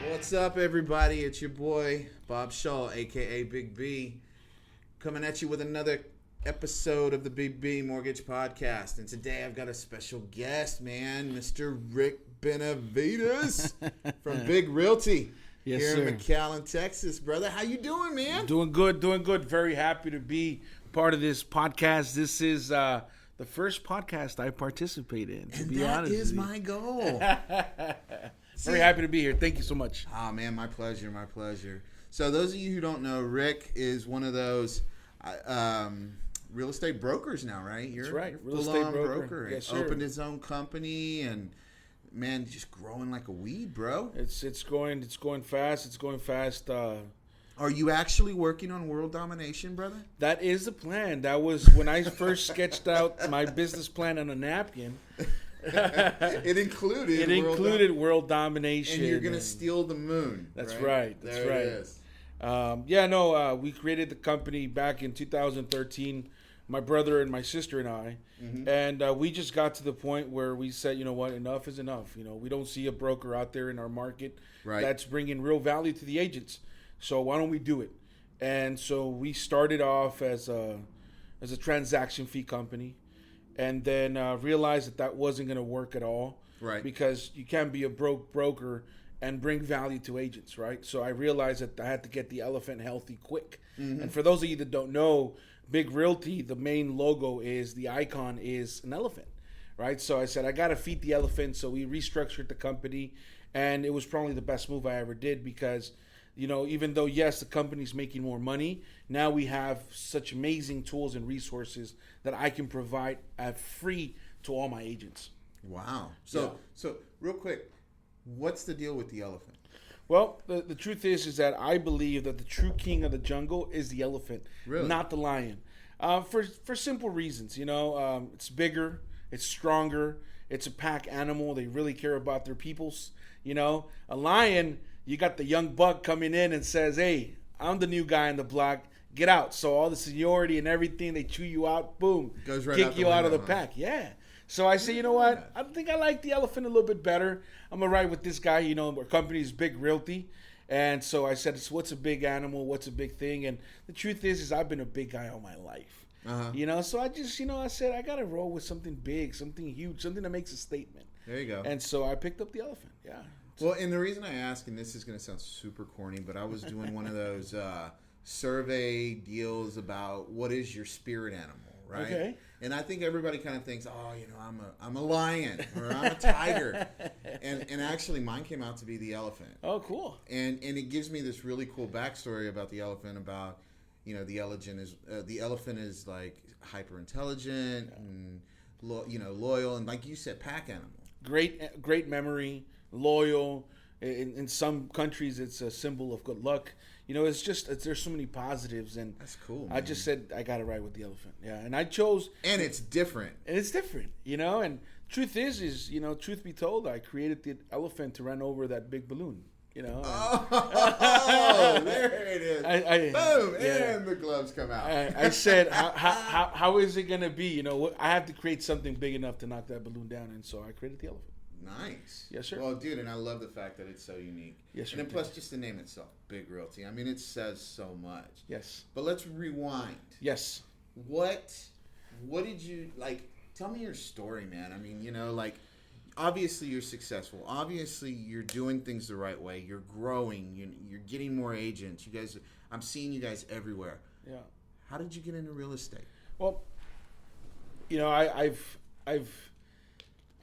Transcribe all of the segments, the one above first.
What's up, everybody? It's your boy, Bob Shaw, a.k.a. Big B, coming at you with another episode of the Big B Mortgage Podcast. And today I've got a special guest, man, Mr. Rick Benavides from Big Realty. Yes, here sir. in McAllen, Texas. Brother, how you doing, man? Doing good. Very happy to be part of this podcast. This is the first podcast I participate in, to be honest. That is my goal. Very happy to be here. Thank you so much. Oh, man, my pleasure. So those of you who don't know, Rick is one of those real estate brokers now, right? That's right. You're Real estate broker. Yes, sir. Opened his own company and, man, just growing like a weed, bro. It's going fast. Are you actually working on world domination, brother? That is the plan. That was when I first sketched out my business plan on a napkin. It included world domination. And you're going to steal the moon. That's right. There it is. We created the company back in 2013, my brother and my sister and I. Mm-hmm. And we just got to the point where we said, you know what, enough is enough. You know, we don't see a broker out there in our market that's bringing real value to the agents. So why don't we do it? And so we started off as a transaction fee company. And then realized that wasn't going to work at all, right? Because you can't be a broker and bring value to agents, right? So I realized that I had to get the elephant healthy quick. Mm-hmm. And for those of you that don't know, Big Realty, the main logo the icon is an elephant, right? So I said, I got to feed the elephant. So we restructured the company, and it was probably the best move I ever did because, you know, even though, yes, the company's making more money, now we have such amazing tools and resources that I can provide at free to all my agents. Wow. So real quick, what's the deal with the elephant? Well, the truth is that I believe that the true king of the jungle is the elephant, not the lion. For simple reasons, you know, it's bigger, it's stronger, it's a pack animal. They really care about their peoples. You know, a lion, you got the young buck coming in and says, hey, I'm the new guy on the block. Get out. So all the seniority and everything, they chew you out. Boom. Goes right kick you out of the pack. Yeah. So I say, you know what? I think I like the elephant a little bit better. I'm going to ride with this guy. You know, our company's Big Realty. And so I said, what's a big animal? What's a big thing? And the truth is I've been a big guy all my life. Uh-huh. You know, so I just, you know, I said, I got to roll with something big, something huge, something that makes a statement. There you go. And so I picked up the elephant. Yeah. Well, and the reason I ask, and this is going to sound super corny, but I was doing one of those survey deals about what is your spirit animal, right? Okay. And I think everybody kind of thinks, oh, you know, I'm a lion or I'm a tiger, and actually mine came out to be the elephant. Oh, cool. And it gives me this really cool backstory about the elephant. About, you know, the elephant is like hyper intelligent and loyal, and like you said, pack animal. Great memory, loyal. In some countries, it's a symbol of good luck. You know, there's so many positives, and that's cool. Man. I just said I got to ride with the elephant. Yeah, and I chose. And it's different. You know. And truth is, you know, truth be told, I created the elephant to run over that big balloon. You know. Oh, there it is. Boom, yeah. And the gloves come out. I said, how is it gonna be? You know, I have to create something big enough to knock that balloon down, and so I created the elephant. Nice. Yes, sir. Well, dude, and I love the fact that it's so unique. Yes, sir. And then plus just the name itself, Big Realty. I mean, it says so much. Yes. But let's rewind. Yes. What did you, like, tell me your story, man. I mean, you know, like, obviously you're successful. Obviously you're doing things the right way. You're growing. You're getting more agents. You guys, I'm seeing you guys everywhere. Yeah. How did you get into real estate? Well, you know,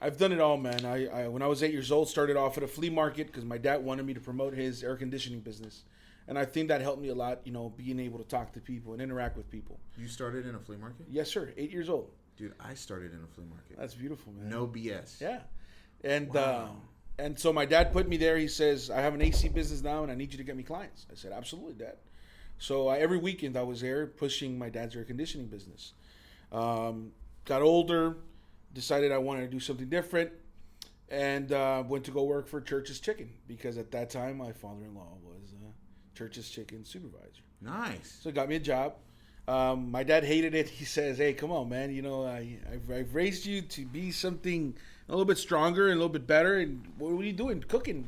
I've done it all, man. I when I was 8 years old, started off at a flea market because my dad wanted me to promote his air conditioning business. And I think that helped me a lot, you know, being able to talk to people and interact with people. You started in a flea market? Yes, sir. 8 years old. Dude, I started in a flea market. That's beautiful, man. No BS. Yeah. And wow. And so my dad put me there. He says, I have an AC business now, and I need you to get me clients. I said, absolutely, Dad. So every weekend I was there pushing my dad's air conditioning business. Got older, decided I wanted to do something different, and went to go work for Church's Chicken because at that time my father-in-law was Church's Chicken supervisor. Nice. So it got me a job. My dad hated it. He says, "Hey, come on, man. I've raised you to be something a little bit stronger and a little bit better. And what are you doing? Cooking,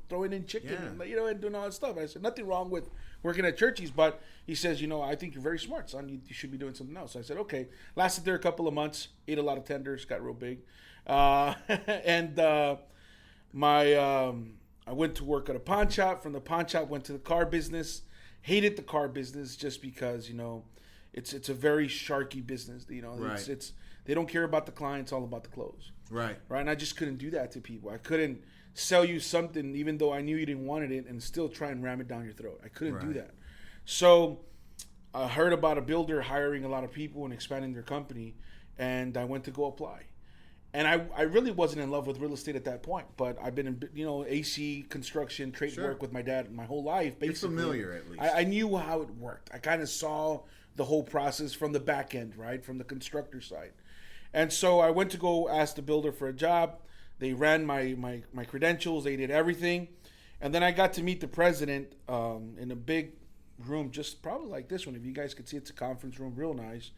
throwing in chicken, and doing all that stuff." And I said, "Nothing wrong with working at Churchy's, but," he says, "I think you're very smart, son. You should be doing something else." So I said, "Okay." Lasted there a couple of months. Ate a lot of tenders. Got real big. And I went to work at a pawn shop. From the pawn shop, went to the car business. Hated the car business just because it's a very sharky business. Right. It's they don't care about the client. It's all about the close. Right. Right. And I just couldn't do that to people. I couldn't sell you something even though I knew you didn't want it and still try and ram it down your throat. I couldn't do that. So I heard about a builder hiring a lot of people and expanding their company, and I went to go apply. And I really wasn't in love with real estate at that point, but I've been in AC construction, trade work with my dad my whole life. Basically, you're familiar at least. I knew how it worked. I kind of saw the whole process from the back end, right, from the constructor side. And so I went to go ask the builder for a job. They ran my credentials. They did everything, and then I got to meet the president in a big room, just probably like this one. If you guys could see, it's a conference room, real nice.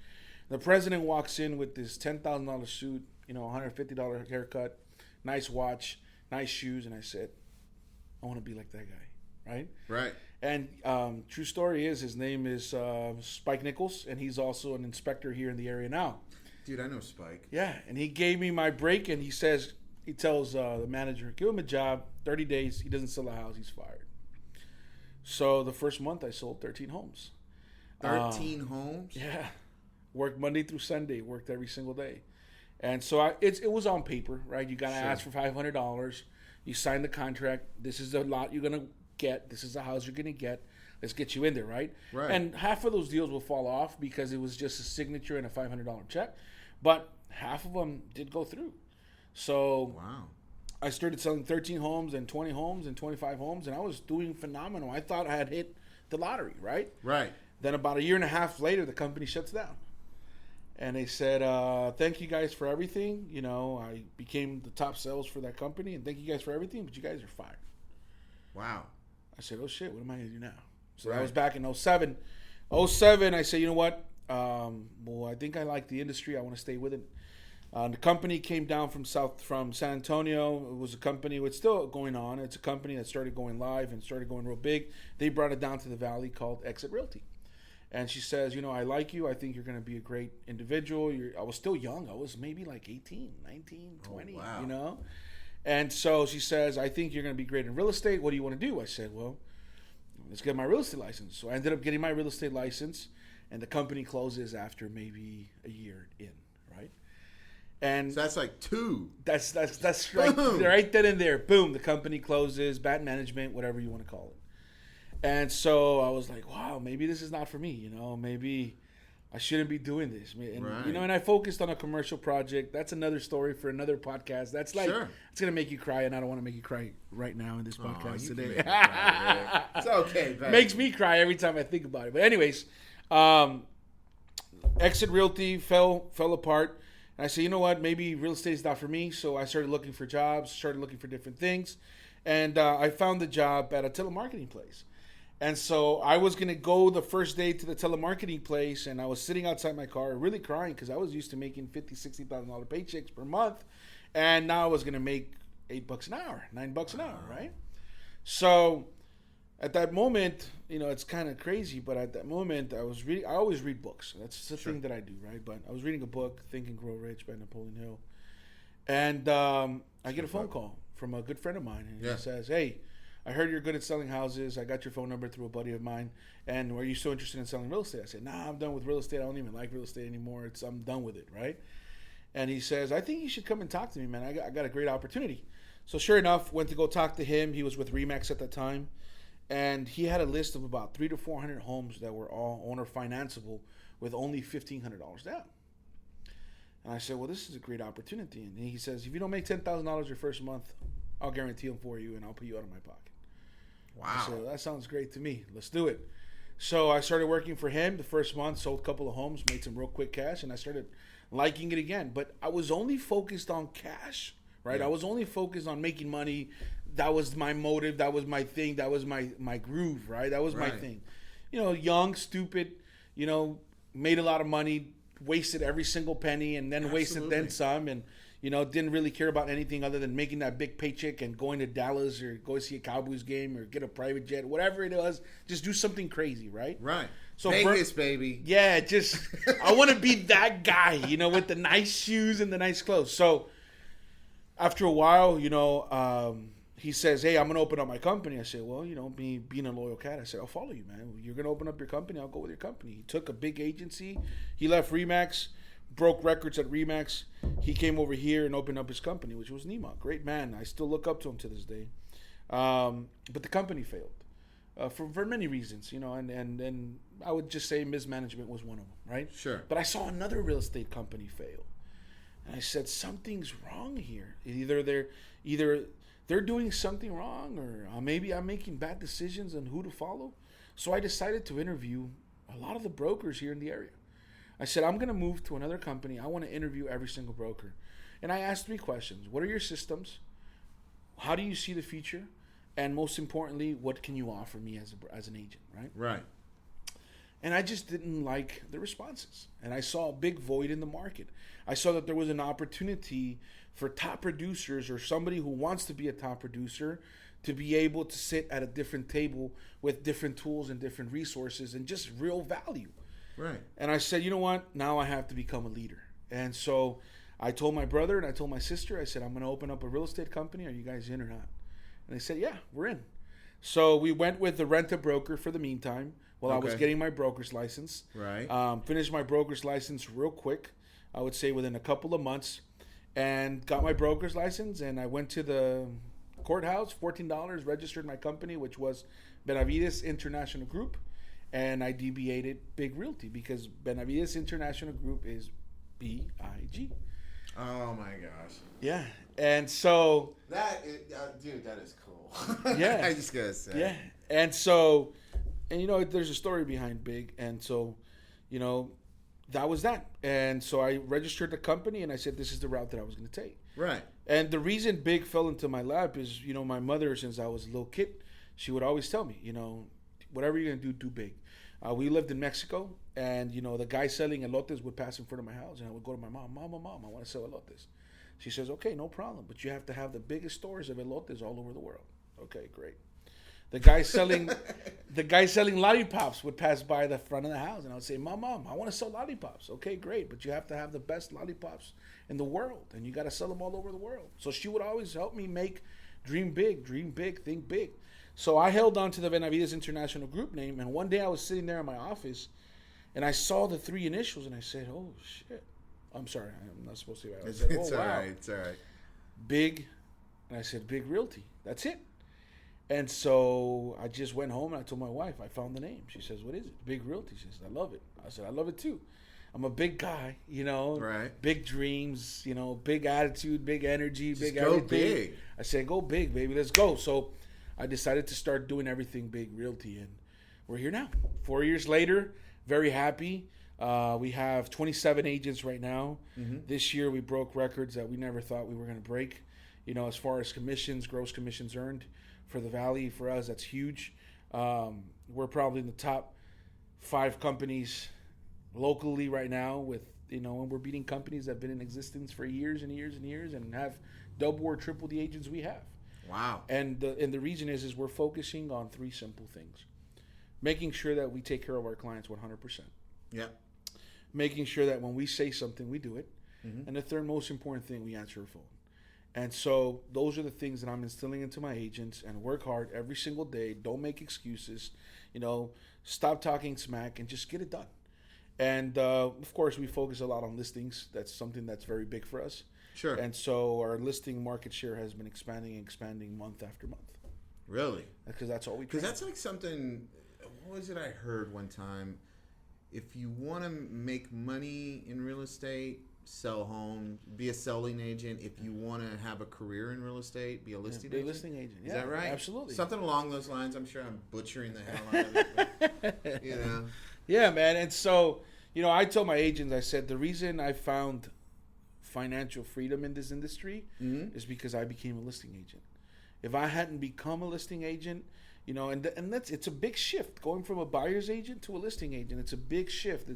The president walks in with this $10,000 suit. $150 haircut, nice watch, nice shoes. And I said, I want to be like that guy, right? Right. And true story is his name is Spike Nichols, and he's also an inspector here in the area now. Dude, I know Spike. Yeah, and he gave me my break, and he tells the manager, give him a job, 30 days, he doesn't sell a house, he's fired. So the first month I sold 13 homes. 13 homes? Yeah. Worked Monday through Sunday, worked every single day. And so it was on paper, right? You got to ask for $500. You sign the contract. This is the lot you're going to get. This is the house you're going to get. Let's get you in there, right? Right. And half of those deals will fall off because it was just a signature and a $500 check. But half of them did go through. So wow. I started selling 13 homes and 20 homes and 25 homes, and I was doing phenomenal. I thought I had hit the lottery, right? Right. Then about a year and a half later, the company shuts down. And they said, thank you guys for everything. I became the top sales for that company, and thank you guys for everything, but you guys are fired. Wow. I said, oh, shit, what am I going to do now? So that was back in 07. 07, I said, you know what? I think I like the industry. I want to stay with it. The company came down from San Antonio. It was a company that's still going on. It's a company that started going live and started going real big. They brought it down to the valley called Exit Realty. And she says, I like you. I think you're going to be a great individual. I was still young. I was maybe like 18, 19, 20, wow. And so she says, I think you're going to be great in real estate. What do you want to do? I said, well, let's get my real estate license. So I ended up getting my real estate license, and the company closes after maybe a year in, right? And so that's like two. That's right then and there. Boom, the company closes, bad management, whatever you want to call it. And so I was like, wow, maybe this is not for me, maybe I shouldn't be doing this. And, right. And I focused on a commercial project. That's another story for another podcast. That's like, It's going to make you cry, and I don't want to make you cry right now in this podcast today. It's okay, baby. Makes me cry every time I think about it. But anyways, Exit Realty fell apart. And I said, you know what, maybe real estate is not for me. So I started looking for jobs, started looking for different things. And I found the job at a telemarketing place. And so I was going to go the first day to the telemarketing place, and I was sitting outside my car really crying because I was used to making $50,000, $60,000 paychecks per month. And now I was going to make $8 an hour, $9 an hour, right? So at that moment, it's kind of crazy, but at that moment I always read books. That's the thing that I do, right? But I was reading a book, Think and Grow Rich by Napoleon Hill. And I get a phone call from a good friend of mine, and he says, hey, I heard you're good at selling houses. I got your phone number through a buddy of mine. And are you so interested in selling real estate? I said, nah, I'm done with real estate. I don't even like real estate anymore. I'm done with it, right? And he says, I think you should come and talk to me, man. I got a great opportunity. So sure enough, went to go talk to him. He was with Remax at that time. And he had a list of about 300 to 400 homes that were all owner financeable with only $1,500 down. And I said, well, this is a great opportunity. And he says, if you don't make $10,000 your first month, I'll guarantee them for you, and I'll put you out of my pocket. Wow. So that sounds great to me. Let's do it. So I started working for him the first month, sold a couple of homes, made some real quick cash, and I started liking it again. But I was only focused on cash, right? Yeah. I was only focused on making money. That was my motive. That was my thing. That was my groove, right? That was my thing. Young, stupid, made a lot of money, wasted every single penny, and then wasted then some, and didn't really care about anything other than making that big paycheck and going to Dallas or go see a Cowboys game or get a private jet, whatever it was. Just do something crazy, right? Right. So Vegas, baby. Yeah, just I want to be that guy, with the nice shoes and the nice clothes. So after a while, he says, "Hey, I'm gonna open up my company." I said, "Well, being a loyal cat, I said, I'll follow you, man. You're gonna open up your company, I'll go with your company." He took a big agency. He left Remax, broke records at Remax. He came over here and opened up his company, which was Nima. Great man. I still look up to him to this day. But the company failed for many reasons, and I would just say mismanagement was one of them, right? Sure. But I saw another real estate company fail, and I said, something's wrong here. Either they're doing something wrong, or maybe I'm making bad decisions on who to follow. So I decided to interview a lot of the brokers here in the area. I said, I'm going to move to another company. I want to interview every single broker. And I asked 3 questions. What are your systems? How do you see the future? And most importantly, what can you offer me as an agent, right? Right. And I just didn't like the responses. And I saw a big void in the market. I saw that there was an opportunity for top producers or somebody who wants to be a top producer to be able to sit at a different table with different tools and different resources and just real value. Right. And I said, you know what? Now I have to become a leader. And so I told my brother and I told my sister, I said, I'm going to open up a real estate company. Are you guys in or not? And they said, yeah, we're in. So we went with the rent-a-broker for the meantime while I was getting my broker's license. Right. Finished my broker's license real quick, I would say within a couple of months, and got my broker's license. And I went to the courthouse, $14, registered my company, which was Benavides International Group. And I DBA'd Big Realty because Benavides International Group is BIG. Oh my gosh. Yeah. And so dude, that is cool. Yeah. I just gotta say. Yeah. And so, there's a story behind Big. And so, that was that. And so I registered the company and I said, this is the route that I was going to take. Right. And the reason Big fell into my lap is, my mother, since I was a little kid, she would always tell me, whatever you're going to do big. We lived in Mexico, and, the guy selling elotes would pass in front of my house, and I would go to my mom, Mom, I want to sell elotes. She says, okay, no problem, but you have to have the biggest stores of elotes all over the world. Okay, great. The guy selling lollipops would pass by the front of the house, and I would say, Mom, I want to sell lollipops. Okay, great, but you have to have the best lollipops in the world, and you got to sell them all over the world. So she would always help me dream big, think big. So I held on to the Benavides International Group name, and one day I was sitting there in my office, and I saw the 3 initials, and I said, oh, shit. I'm sorry, I'm not supposed to. I said, it's all right, it's all right. Big, and I said, Big Realty. That's it. And so I just went home, and I told my wife, I found the name. She says, what is it? Big Realty. She says, I love it. I said, I love it too. I'm a big guy, Right. Big dreams, big attitude, big energy, Just big go everything. big. I said, go big, baby. Let's go. So I decided to start doing everything Big Realty, and we're here now. 4 years later, very happy. We have 27 agents right now. Mm-hmm. This year we broke records that we never thought we were going to break. As far as commissions, gross commissions earned for the Valley, for us, that's huge. We're probably in the top 5 companies locally right now with, and we're beating companies that have been in existence for years and years and years and have double or triple the agents we have. Wow. And the reason is we're focusing on 3 simple things. Making sure that we take care of our clients 100%. Yeah. Making sure that when we say something, we do it. Mm-hmm. And the third most important thing, we answer a phone. And so those are the things that I'm instilling into my agents, and work hard every single day. Don't make excuses. Stop talking smack and just get it done. And of course, we focus a lot on listings. That's something that's very big for us. Sure. And so our listing market share has been expanding month after month. Really? Because that's all we. Because that's like something. What was it I heard one time? If you want to make money in real estate, sell homes, be a selling agent. If you want to have a career in real estate, be a listing agent. Be a listing agent. Is that right? Absolutely. Something along those lines. I'm sure I'm butchering the hell out of it. But, Yeah, man. And so, I told my agents, I said, the reason I found financial freedom in this industry is because I became a listing agent. If I hadn't become a listing agent, and it's a big shift going from a buyer's agent to a listing agent. It's a big shift.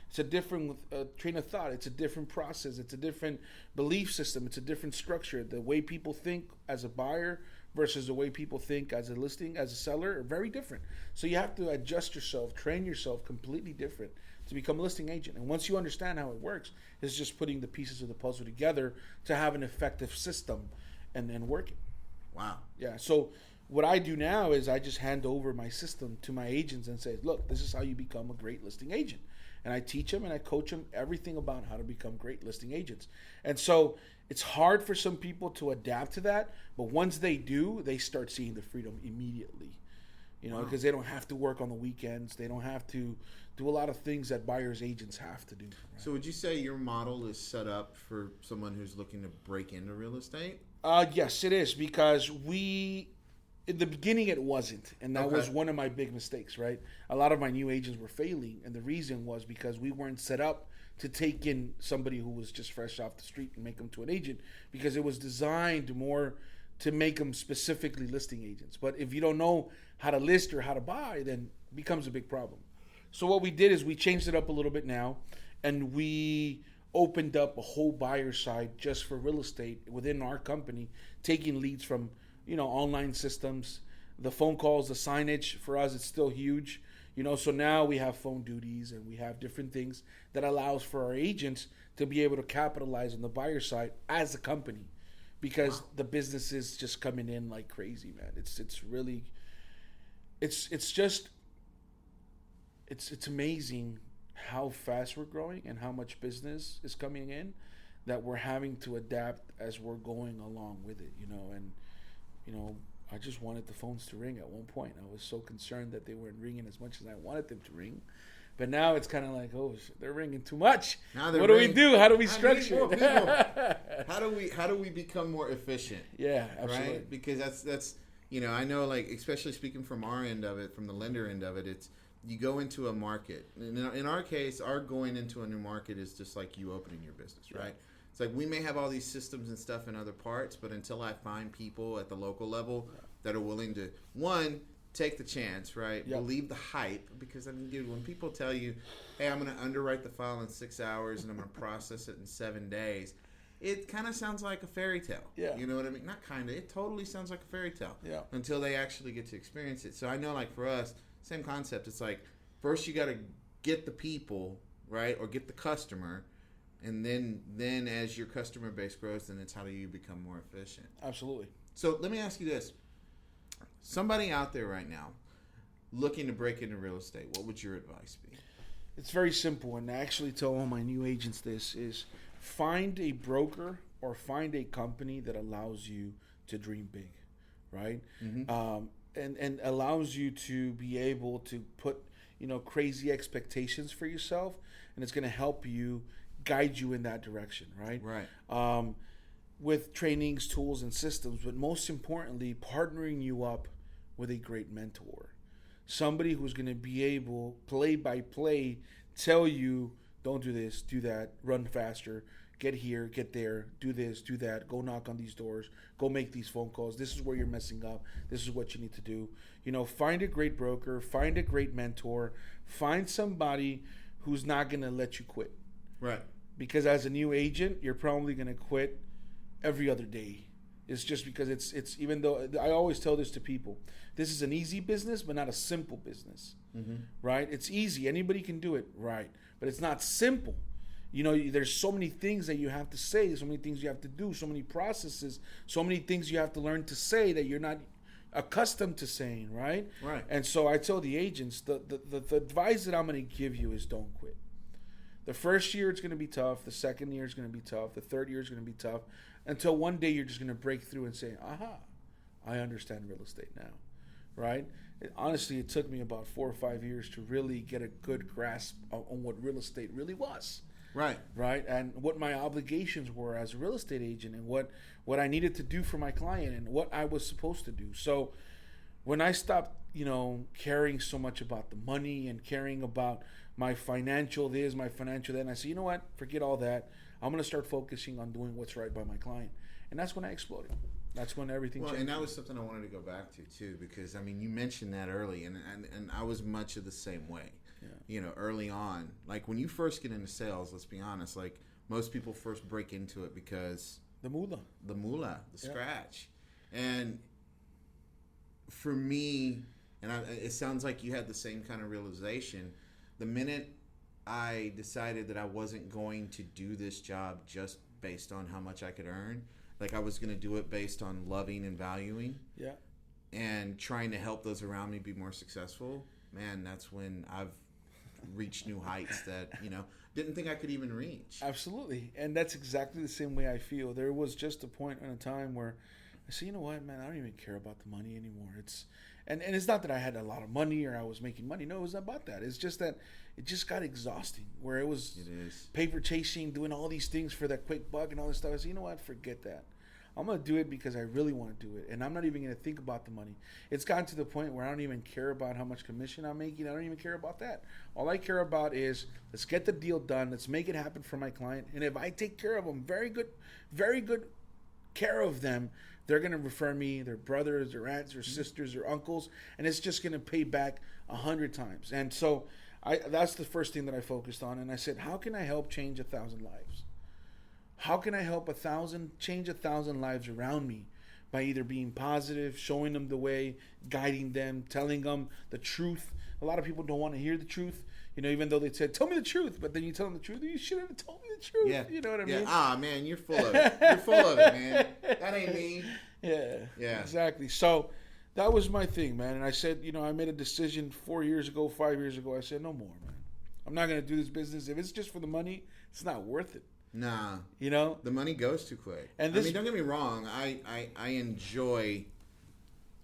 It's a different train of thought. It's a different process. It's a different belief system. It's a different structure. The way people think as a buyer versus the way people think as a listing, as a seller, are very different. So you have to adjust yourself, train yourself completely different to become a listing agent. And once you understand how it works, it's just putting the pieces of the puzzle together to have an effective system and working. Wow. Yeah. So what I do now is I just hand over my system to my agents and say, look, this is how you become a great listing agent. And I teach them and I coach them everything about how to become great listing agents. And so it's hard for some people to adapt to that, but once they do, they start seeing the freedom immediately. You know, because they don't have to work on the weekends. They don't have to do a lot of things that buyers agents have to do. Right? So would you say your model is set up for someone who's looking to break into real estate? Yes, it is, because in the beginning it wasn't, and that was one of my big mistakes, right? A lot of my new agents were failing, and the reason was because we weren't set up to take in somebody who was just fresh off the street and make them to an agent, because it was designed more to make them specifically listing agents. But if you don't know how to list or how to buy, then it becomes a big problem. So what we did is we changed it up a little bit now, and we opened up a whole buyer side just for real estate within our company, taking leads from, you know, online systems, the phone calls, the signage. For us, it's still huge. You know, so now we have phone duties and we have different things that allows for our agents to be able to capitalize on the buyer side as a company, because the business is just coming in like crazy, man. It's really, it's amazing how fast we're growing and how much business is coming in that we're having to adapt as we're going along with it, you know. And, you know, I just wanted the phones to ring at one point. I was so concerned that they weren't ringing as much as I wanted them to ring. But now it's kind of like, oh, they're ringing too much. What do we do? How do we structure it? How do we become more efficient? Yeah, absolutely. Right? Because that's you know, I know, like, especially speaking from our end of it, from the lender end of it, it's you go into a market. In our case, our going into a new market is just like you opening your business, right? It's like we may have all these systems and stuff in other parts, but until I find people at the local level that are willing to, one, take the chance, right? Yep. Believe the hype. Because, I mean, dude, when people tell you, hey, I'm going to underwrite the file in 6 hours and I'm going to process it in 7 days, it kind of sounds like a fairy tale. Yeah. You know what I mean? Not kind of. It totally sounds like a fairy tale. Yeah. Until they actually get to experience it. So I know, like, for us, same concept. It's like, first you got to get the people, right? Or get the customer. And then as your customer base grows, then it's how do you become more efficient. Absolutely. So let me ask you this. Somebody out there right now looking to break into real estate, what would your advice be? It's very simple, and I actually tell all my new agents this, is find a broker or find a company that allows you to dream big, right? Mm-hmm. And allows you to be able to put, you know, crazy expectations for yourself, and it's going to help you, guide you in that direction, right? Right. With trainings, tools, and systems, but most importantly, partnering you up with a great mentor. Somebody who's going to be able, play by play, tell you, don't do this, do that, run faster, get here, get there, do this, do that, go knock on these doors, go make these phone calls, this is where you're messing up, this is what you need to do. You know, find a great broker, find a great mentor, find somebody who's not going to let you quit. Right. Because as a new agent, you're probably going to quit every other day. It's just because it's even though I always tell this to people, this is an easy business, but not a simple business, right? It's easy. Anybody can do it, right? But it's not simple. You know, there's so many things that you have to say, so many things you have to do, so many processes, so many things you have to learn to say that you're not accustomed to saying, right? Right. And so I tell the agents, the advice that I'm going to give you is don't quit. The first year it's going to be tough. The second year is going to be tough. The third year is going to be tough. Until one day you're just going to break through and say, aha, I understand real estate now, right? Honestly, it took me about 4 or 5 years to really get a good grasp on what real estate really was. Right. Right? And what my obligations were as a real estate agent and what I needed to do for my client and what I was supposed to do. So when I stopped, you know, caring so much about the money and caring about my financial this, my financial that, and I said, you know what? Forget all that. I'm going to start focusing on doing what's right by my client. And that's when I exploded. That's when everything changed. And that was something I wanted to go back to, too, because, I mean, you mentioned that early, and I was much of the same way. early on. Like when you first get into sales, let's be honest, like most people first break into it because the moolah, the scratch. And for me, it sounds like you had the same kind of realization. The minute I decided that I wasn't going to do this job just based on how much I could earn, like I was going to do it based on loving and valuing, and trying to help those around me be more successful. Man, that's when I've reached new heights that didn't think I could even reach. Absolutely, and that's exactly the same way I feel. There was just a point in a time where I said, you know what, man, I don't even care about the money anymore. And it's not that I had a lot of money or I was making money. No, it was not about that. It's just that it just got exhausting. Where it is paper chasing, doing all these things for that quick buck and all this stuff. I said, you know what, forget that. I'm going to do it because I really want to do it. And I'm not even going to think about the money. It's gotten to the point where I don't even care about how much commission I'm making. I don't even care about that. All I care about is let's get the deal done. Let's make it happen for my client. And if I take care of them, very good care of them, they're going to refer me, their brothers, their aunts, their sisters, their uncles. And it's just going to pay back 100 times. And so that's the first thing that I focused on. And I said, how can I help change 1,000 lives? How can I help change 1,000 lives around me by either being positive, showing them the way, guiding them, telling them the truth? A lot of people don't want to hear the truth, even though they said, tell me the truth. But then you tell them the truth, you shouldn't have told me the truth. Yeah. You know what I mean? Man, you're full of it. You're full of it, man. That ain't me. Yeah. Exactly. So that was my thing, man. And I said, I made a decision 4 years ago, 5 years ago. I said, no more, man. I'm not going to do this business. If it's just for the money, it's not worth it. Nah. The money goes too quick. And don't get me wrong. I enjoy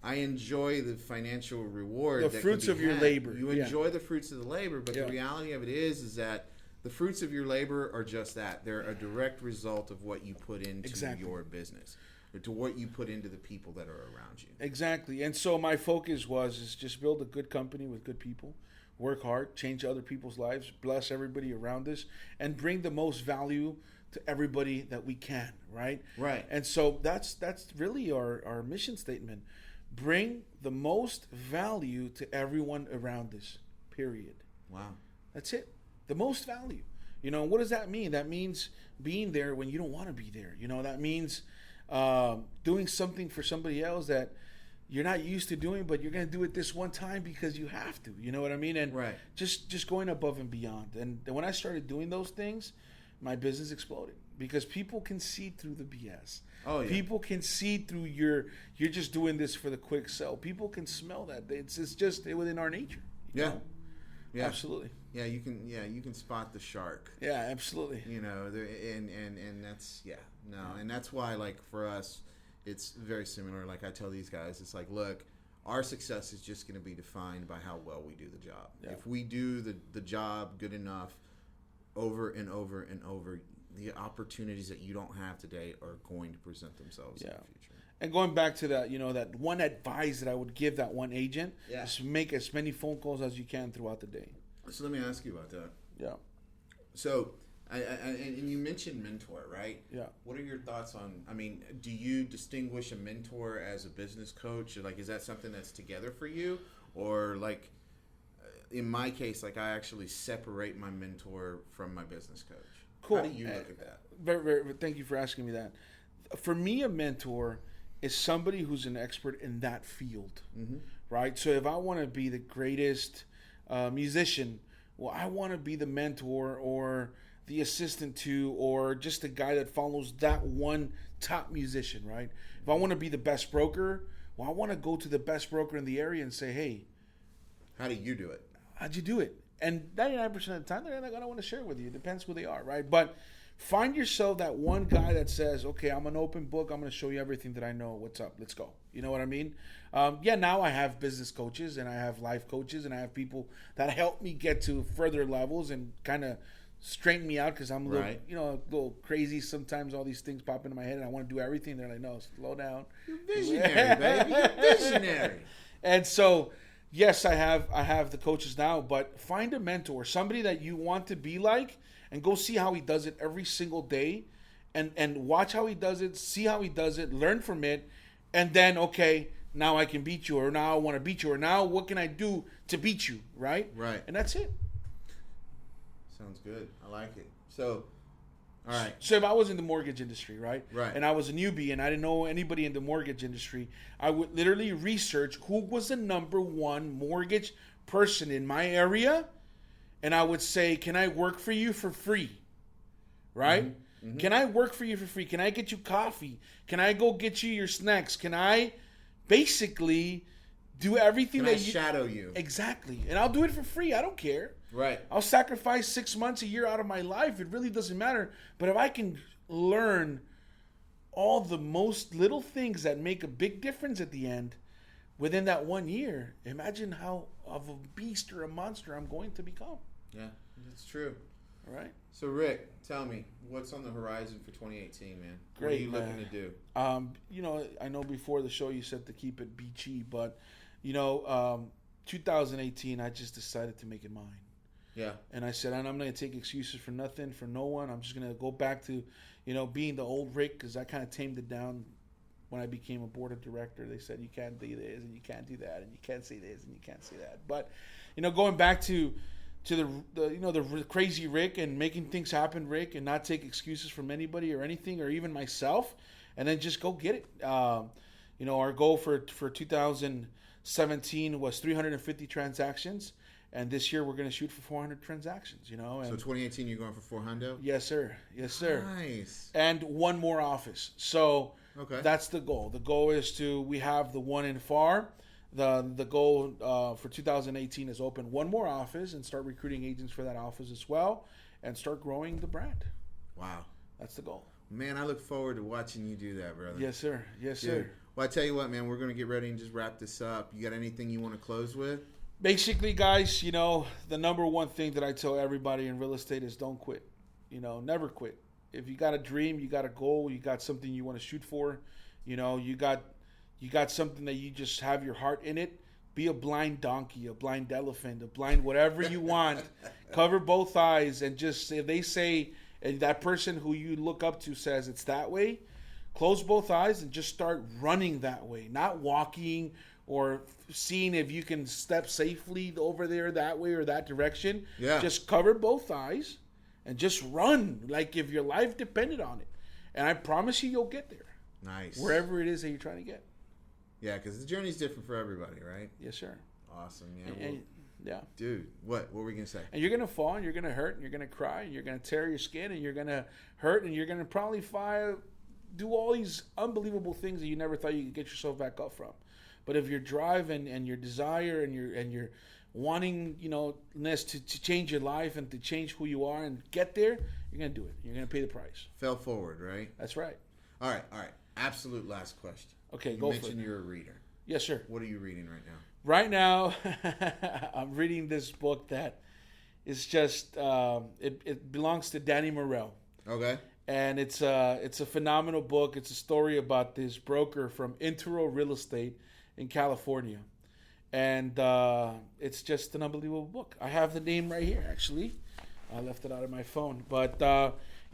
the financial reward. The fruits of your labor. You enjoy the fruits of the labor, but the reality of it is that the fruits of your labor are just that. They're a direct result of what you put into your business, or to what you put into the people that are around you. Exactly. And so my focus is just build a good company with good people. Work hard, change other people's lives, bless everybody around us, and bring the most value to everybody that we can, right? Right. And so that's really our mission statement. Bring the most value to everyone around us, period. Wow. That's it. The most value. What does that mean? That means being there when you don't want to be there. That means doing something for somebody else that you're not used to doing, but you're going to do it this one time because you have to. You know what I mean? And just going above and beyond. And when I started doing those things, my business exploded because people can see through the BS. Oh, yeah. People can see through you're just doing this for the quick sell. People can smell that. It's just within our nature. You know? Yeah, absolutely. Yeah, you can spot the shark. Yeah, absolutely. And that's and that's why, like, for us, it's very similar. Like I tell these guys, it's like, look, our success is just going to be defined by how well we do the job. Yeah. If we do the job good enough over and over and over, the opportunities that you don't have today are going to present themselves in the future. And going back to that, that one advice that I would give that one agent is make as many phone calls as you can throughout the day. So let me ask you about that. Yeah. So, and you mentioned mentor, right? Yeah. What are your thoughts on, do you distinguish a mentor as a business coach? Like, is that something that's together for you? Or like, in my case, like I actually separate my mentor from my business coach. Cool. How do you look at that? Very, very, thank you for asking me that. For me, a mentor is somebody who's an expert in that field, right? So if I want to be the greatest musician, well, I want to be the mentor or the assistant to, or just the guy that follows that one top musician, right? If I want to be the best broker, well, I want to go to the best broker in the area and say, hey, how do you do it? How'd you do it? And 99% of the time, they're not going to want to share with you. It depends who they are, right? But find yourself that one guy that says, okay, I'm an open book. I'm going to show you everything that I know. What's up? Let's go. You know what I mean? Now I have business coaches and I have life coaches and I have people that help me get to further levels and kind of straighten me out because I'm a little crazy. Sometimes all these things pop into my head and I want to do everything. They're like, no, slow down. You're visionary, baby. You're visionary. And so, yes, I have the coaches now, but find a mentor, somebody that you want to be like, and go see how he does it every single day, and watch how he does it, see how he does it, learn from it, and then, okay, now I can beat you, or now I want to beat you, or now what can I do to beat you, right? Right. And that's it. Sounds good. I like it. So, all right. So if I was in the mortgage industry, right? Right. And I was a newbie and I didn't know anybody in the mortgage industry, I would literally research who was the number one mortgage person in my area. And I would say, can I work for you for free? Right? Mm-hmm. Mm-hmm. Can I work for you for free? Can I get you coffee? Can I go get you your snacks? Can I basically do everything Can I shadow you? Exactly. And I'll do it for free. I don't care. Right. I'll sacrifice 6 months, a year out of my life. It really doesn't matter. But if I can learn all the most little things that make a big difference at the end within that 1 year, imagine how of a beast or a monster I'm going to become. Yeah, that's true. All right. So, Rick, tell me, what's on the horizon for 2018, man? Great, what are you man. looking to do? I know before the show you said to keep it beachy, but, 2018, I just decided to make it mine. Yeah. And I said, I'm not going to take excuses for nothing, for no one. I'm just going to go back to, being the old Rick, because I kind of tamed it down when I became a board of director. They said, you can't do this, and you can't do that, and you can't say this, and you can't say that. But, going back to the crazy Rick and making things happen, Rick, and not take excuses from anybody or anything, or even myself, and then just go get it. Our goal for 2017 was 350 transactions. And this year we're going to shoot for 400 transactions, And so 2018 you're going for 400? Yes, sir. Yes, sir. Nice. And one more office. So okay. That's the goal. The goal is we have the one in FAR. The goal for 2018 is open one more office and start recruiting agents for that office as well and start growing the brand. Wow. That's the goal. Man, I look forward to watching you do that, brother. Yes, sir. Yes, sir. Well, I tell you what, man, we're going to get ready and just wrap this up. You got anything you want to close with? Basically, guys, the number one thing that I tell everybody in real estate is don't quit. Never quit. If you got a dream, you got a goal, you got something you want to shoot for, you got something that you just have your heart in it, be a blind donkey, a blind elephant, a blind whatever you want. Cover both eyes and just, if they say, and that person who you look up to says it's that way, close both eyes and just start running that way, not walking or seeing if you can step safely over there that way or that direction. Yeah. Just cover both eyes and just run like if your life depended on it. And I promise you'll get there. Nice. Wherever it is that you're trying to get. Yeah, because the journey's different for everybody, right? Yes, sir. Awesome. Yeah. Dude, what were we going to say? And you're going to fall and you're going to hurt and you're going to cry and you're going to tear your skin and you're going to hurt and you're going to probably do all these unbelievable things that you never thought you could get yourself back up from. But if your drive and your desire and your wanting, to change your life and to change who you are and get there, you're going to do it. You're going to pay the price. Fail forward, right? That's right. All right. Absolute last question. Okay, go for it. You mentioned you're a reader. Yes, sir. What are you reading right now? Right now, I'm reading this book that is just, it belongs to Danny Morell. Okay. And it's a phenomenal book. It's a story about this broker from Intero Real Estate in California. And it's just an unbelievable book. I have the name right here, actually. I left it out of my phone. But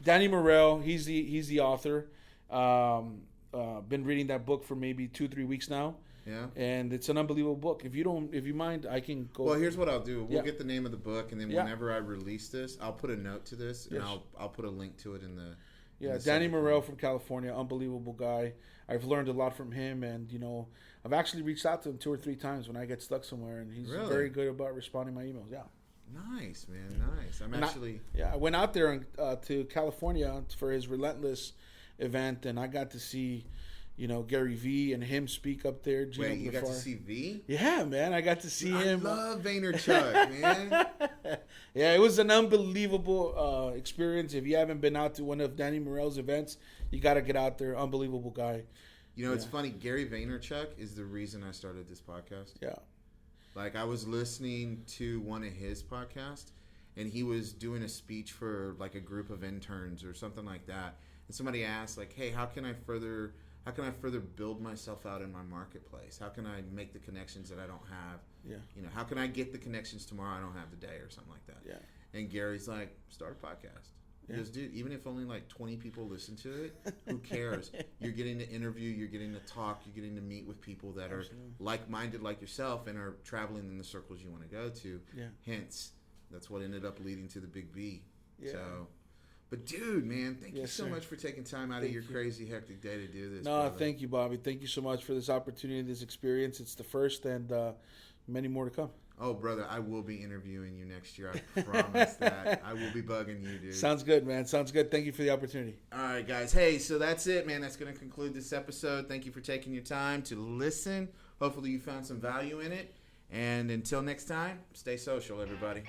Danny Morell, he's the author. Been reading that book for maybe 2-3 weeks now. Yeah. And it's an unbelievable book. If you mind, I can go. Well, here's what I'll do. We'll get the name of the book, and then whenever I release this, I'll put a note to this, and I'll put a link to it in the. Yeah, Danny Morell from California, unbelievable guy. I've learned a lot from him, and I've actually reached out to him 2 or 3 times when I get stuck somewhere, and he's very good about responding to my emails. Yeah. Nice, man. Nice. I went out there to California for his Relentless event, and I got to see, Gary V and him speak up there. Wait, you got to see V? Yeah, man. I got to see him. I love Vaynerchuk, man. Yeah, it was an unbelievable experience. If you haven't been out to one of Danny Morell's events, you got to get out there. Unbelievable guy. It's funny. Gary Vaynerchuk is the reason I started this podcast. Yeah. Like, I was listening to one of his podcasts, and he was doing a speech for, like, a group of interns or something like that. And somebody asked, like, hey, how can I further build myself out in my marketplace? How can I make the connections that I don't have? Yeah. How can I get the connections tomorrow I don't have today or something like that? Yeah. And Gary's like, start a podcast. He goes, dude, even if only like 20 people listen to it, who cares? You're getting to interview, you're getting to talk, you're getting to meet with people that are like-minded like yourself and are traveling in the circles you want to go to. Yeah. Hence, that's what ended up leading to the Big B. Yeah. So, but dude, man, thank you Yes, so sir. much for taking time out of your crazy, hectic day to do this. No, brother. thank you, Bobby. Thank you so much for this opportunity, this experience. It's the first, and many more to come. Oh, brother, I will be interviewing you next year. I promise that. I will be bugging you, dude. Sounds good, man. Sounds good. Thank you for the opportunity. All right, guys. Hey, so that's it, man. That's going to conclude this episode. Thank you for taking your time to listen. Hopefully you found some value in it. And until next time, stay social, everybody.